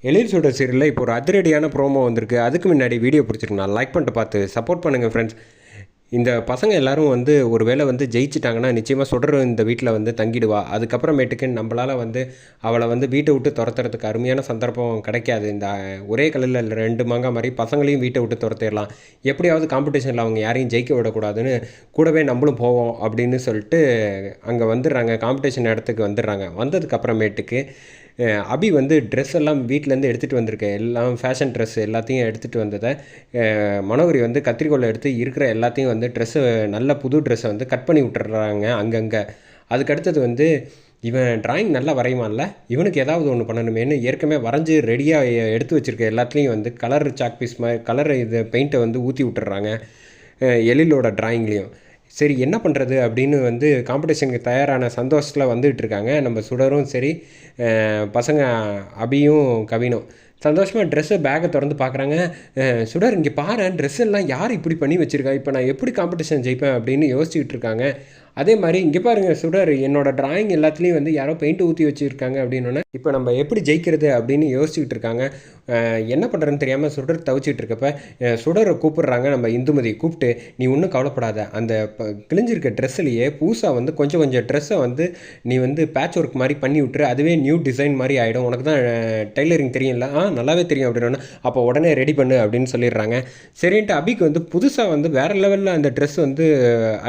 எழில் சுடர் சீரியலில் இப்போ ஒரு அதிரடியான ப்ரோமோ வந்திருக்கு. அதுக்கு முன்னாடி வீடியோ பிடிச்சிருக்கு நான் லைக் பண்ணிட்டு பார்த்து சப்போர்ட் பண்ணுங்கள் ஃப்ரெண்ட்ஸ். இந்த பசங்க எல்லாரும் வந்து ஒரு வேளை வந்து ஜெயிச்சிட்டாங்கன்னா நிச்சயமாக சுடர் இந்த வீட்டில் வந்து தங்கிடுவா. அதுக்கப்புறமேட்டுக்கு நம்மளால் வந்து அவளை வந்து வீட்டை விட்டு துரத்துறதுக்கு அருமையான சந்தர்ப்பம் கிடைக்காது. இந்த ஒரே கல்லில் ரெண்டு மாங்காய் மாதிரி பசங்களையும் வீட்டை விட்டு துரத்திடலாம். எப்படியாவது காம்படிஷனில் அவங்க யாரையும் ஜெயிக்க விடக்கூடாதுன்னு கூடவே நம்மளும் போவோம் அப்படின்னு சொல்லிட்டு அங்கே வந்துடுறாங்க. காம்படிஷன் இடத்துக்கு வந்துடுறாங்க. வந்ததுக்கப்புறமேட்டுக்கு அபி வந்து ட்ரெஸ் எல்லாம் வீட்டிலேருந்து எடுத்துகிட்டு வந்திருக்கேன். எல்லாம் ஃபேஷன் ட்ரெஸ் எல்லாத்தையும் எடுத்துகிட்டு வந்ததை மனோகரி வந்து கத்திரிக்கோலை எடுத்து இருக்கிற எல்லாத்தையும் வந்து ட்ரெஸ்ஸு நல்ல புது ட்ரெஸ்ஸை வந்து கட் பண்ணி விட்டுறாங்க அங்கங்கே. அதுக்கடுத்தது வந்து இவன் ட்ராயிங் நல்லா வரையுமான்ல, இவனுக்கு ஏதாவது ஒன்று பண்ணணுமேனு ஏற்கனவே வரைஞ்சி ரெடியாக எடுத்து வச்சுருக்க எல்லாத்துலேயும் வந்து கலர் சாக் பீஸ் மாதிரி கலர் இது பெயிண்ட்டை வந்து ஊற்றி விட்டுறாங்க எழிலோட ட்ராயிங்லேயும். சரி என்ன பண்ணுறது அப்படின்னு வந்து காம்படிஷனுக்கு தயாரான சந்தோஷத்தில் வந்துகிட்டு இருக்காங்க நம்ம சுடரும் சரி பசங்க அபியும் கவினும். சந்தோஷமாக ட்ரெஸ்ஸை பேக்கை திறந்து பார்க்குறாங்க. சுடர் இங்கே பாரு, ட்ரெஸ் எல்லாம் யார் இப்படி பண்ணி வச்சுருக்கா, இப்போ நான் எப்படி காம்படிஷன் ஜெயிப்பேன் அப்படின்னு யோசிச்சுக்கிட்டு இருக்காங்க. அதே மாதிரி இங்கே பாருங்கள் சுடர், என்னோட டிராயிங் எல்லாத்துலேயும் வந்து யாரோ பெயிண்ட் ஊற்றி வச்சுருக்காங்க அப்படின்னோடனே இப்போ நம்ம எப்படி ஜெயிக்கிறது அப்படின்னு யோசிச்சுக்கிட்டு இருக்காங்க. என்ன பண்ணுறதுன்னு தெரியாமல் சுடர் தவிச்சிட்டு இருக்கப்ப சுடரை கூப்பிடுறாங்க நம்ம இந்துமதி. கூப்பிட்டு நீ ஒன்றும் கவலைப்படாத, அந்த கிழிஞ்சிருக்க ட்ரெஸ்ஸுலேயே புதுசாக வந்து கொஞ்சம் கொஞ்சம் ட்ரெஸ்ஸை வந்து நீ வந்து பேட்ச் ஒர்க் மாதிரி பண்ணி விட்டுரு, அதுவே நியூ டிசைன் மாதிரி ஆகிடும், உனக்கு தான் டெய்லரிங் தெரியும்ல, நல்லாவே தெரியும் அப்படின்னா அப்போ உடனே ரெடி பண்ணு அப்படின்னு சொல்லிடுறாங்க. சரின்ட்டு அபிக்கு வந்து புதுசாக வந்து வேறு லெவலில் அந்த ட்ரெஸ் வந்து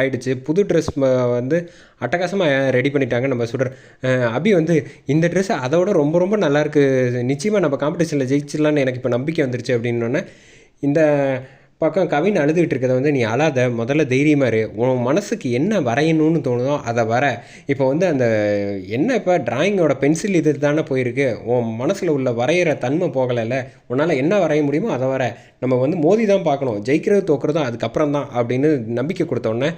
ஆயிடுச்சு. புது ட்ரெஸ் வந்து அட்டகாசமாக ரெடி பண்ணிட்டாங்க நம்ம சுடர். அபி வந்து இந்த ட்ரெஸ் அதோட ரொம்ப ரொம்ப நல்லாயிருக்கு, நிச்சயமாக நம்ம காம்படிஷனில் ஜெயிச்சிடலான்னு எனக்கு இப்போ நம்பிக்கை வந்துருச்சு அப்படின்னோடனே இந்த பக்கம் கவின் அழுதுகிட்டு இருக்கிறத வந்து நீ அழாத, முதல்ல தைரியமாக இரு, உன் மனசுக்கு என்ன வரையணும்னு தோணுதோ அதை வர. இப்போ வந்து அந்த என்ன இப்போ டிராயிங்கோட பென்சில் இது தானே போயிருக்கு, உன் மனசில் உள்ள வரைகிற தன்மை போகலைல்ல, உன்னால் என்ன வரைய முடியுமோ அதை வர, நம்ம வந்து மோதி தான் பார்க்கணும், ஜெயிக்கிறது தோக்குறதும் அதுக்கப்புறம் தான் அப்படின்னு நம்பிக்கை கொடுத்தோன்னே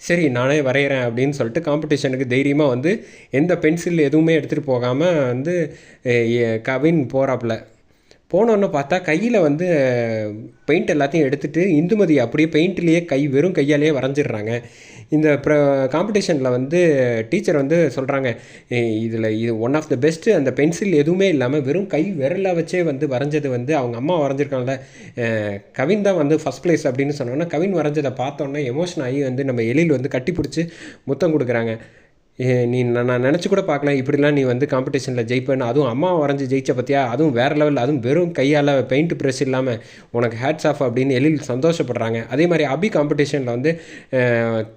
சரி நானே வரைகிறேன் அப்படின்னு சொல்லிட்டு காம்படிஷனுக்கு தைரியமாக வந்து எந்த பென்சில் எதுவுமே எடுத்துகிட்டு போகாமல் வந்து கவின் போகிறாப்புல. போனோன்னு பார்த்தா கையில் வந்து பெயிண்ட் எல்லாத்தையும் எடுத்துகிட்டு இந்துமதி அப்படியே பெயிண்ட்லேயே வெறும் கையாலேயே வரைஞ்சிடுறாங்க. இந்த காம்படிஷனில் வந்து டீச்சர் வந்து சொல்கிறாங்க, இதில் இது ஒன் ஆஃப் த பெஸ்ட்டு, அந்த பென்சில் எதுவுமே இல்லாமல் வெறும் விரலை வச்சே வந்து வரைஞ்சது வந்து அவங்க அம்மா வரைஞ்சிருக்காங்கல்ல, கவின் தான் வந்து ஃபஸ்ட் ப்ளேஸ் அப்படின்னு சொன்னோன்னா கவின் வரைஞ்சதை பார்த்தோன்னே எமோஷன் ஆகி வந்து நம்ம எழில் வந்து கட்டி பிடிச்சி முத்தம் கொடுக்குறாங்க. நீ நான் நினச்சி கூட பார்க்கலாம் இப்படிலாம் நீ வந்து காம்படிஷனில் ஜெயிப்பேன்னு, அதுவும் அம்மா வரைஞ்சி ஜெயிச்ச பற்றியா, அதுவும் வேறு லெவலில், அதுவும் வெறும் கையால் பெயிண்ட் ப்ரெஷ் இல்லாமல், உனக்கு ஹேட்ஸ் ஆஃப் அப்படின்னு எழில் சந்தோஷப்படுறாங்க. அதே மாதிரி அபி காம்படிஷனில் வந்து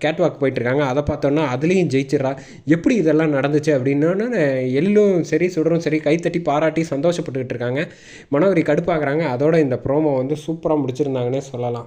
கேட்வாக் போயிட்டுருக்காங்க, அதை பார்த்தோன்னா அதுலேயும் ஜெயிச்சிட்றா. எப்படி இதெல்லாம் நடந்துச்சு அப்படின்னா எழிலும் சரி சுடரும் சரி கைத்தட்டி பாராட்டி சந்தோஷப்பட்டுக்கிட்டு இருக்காங்க. மனோகரி கடுப்பாகிறாங்க. அதோட இந்த ப்ரோமோ வந்து சூப்பராக முடிச்சிருந்தாங்கன்னே சொல்லலாம்.